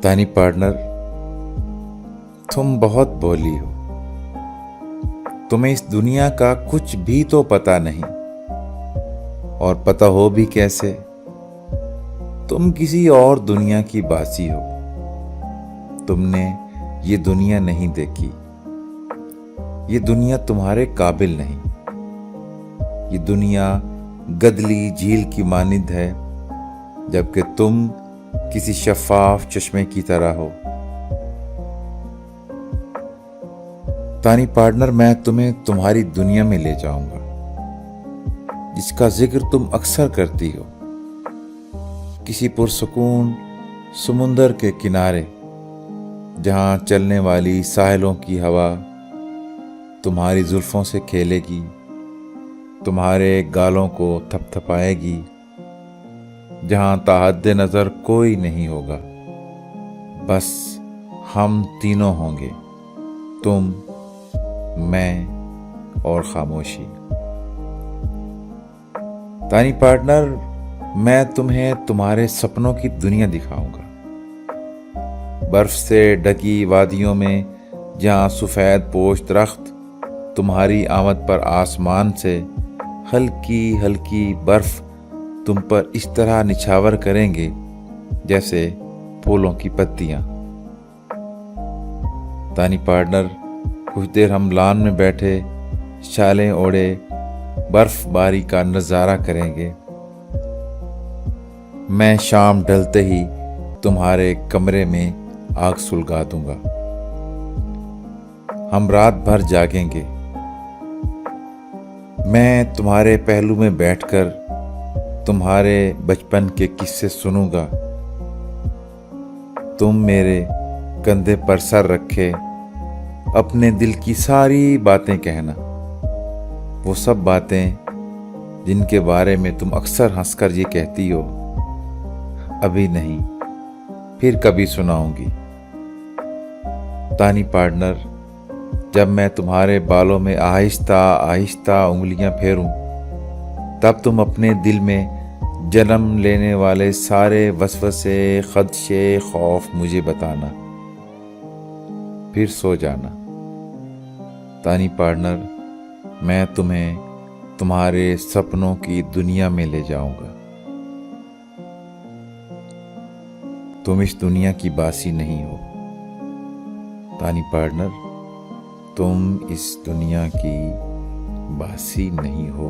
तानी पार्टनर, तुम बहुत भोली हो। तुम्हें इस दुनिया का कुछ भी तो पता नहीं, और पता हो भी कैसे। तुम किसी और दुनिया की बासी हो। तुमने ये दुनिया नहीं देखी। ये दुनिया तुम्हारे काबिल नहीं। ये दुनिया गदली झील की मानिंद है, जबकि तुम किसी शफाफ चश्मे की तरह हो। तानी पार्टनर, मैं तुम्हें तुम्हारी दुनिया में ले जाऊंगा, जिसका जिक्र तुम अक्सर करती हो। किसी पुरसुकून समुंदर के किनारे, जहां चलने वाली साहिलों की हवा तुम्हारी जुल्फों से खेलेगी, तुम्हारे गालों को थपथपाएगी, जहां ताहद्दे नजर कोई नहीं होगा। बस हम तीनों होंगे, तुम, मैं और खामोशी। तानी पार्टनर, मैं तुम्हें तुम्हारे सपनों की दुनिया दिखाऊंगा। बर्फ से ढकी वादियों में, जहां सफेद पोश दरख्त तुम्हारी आमद पर आसमान से हल्की हल्की बर्फ तुम पर इस तरह निछावर करेंगे जैसे फूलों की पत्तियां। तानी पार्टनर, कुछ देर हम लॉन में बैठे शालें ओढ़े बर्फबारी का नज़ारा करेंगे। मैं शाम ढलते ही तुम्हारे कमरे में आग सुलगा दूंगा। हम रात भर जागेंगे। मैं तुम्हारे पहलू में बैठकर तुम्हारे बचपन के किस्से सुनूंगा। तुम मेरे कंधे पर सर रखे अपने दिल की सारी बातें कहना। वो सब बातें जिनके बारे में तुम अक्सर हंसकर ये कहती हो, अभी नहीं, फिर कभी सुनाऊंगी। तानी पार्टनर, जब मैं तुम्हारे बालों में आहिस्ता आहिस्ता उंगलियां फेरूं, तब तुम अपने दिल में जन्म लेने वाले सारे वसवसे, खदशे, खौफ मुझे बताना, फिर सो जाना। तानी पार्टनर, मैं तुम्हें तुम्हारे सपनों की दुनिया में ले जाऊंगा। तुम इस दुनिया की बासी नहीं हो। तानी पार्टनर, तुम इस दुनिया की बासी नहीं हो।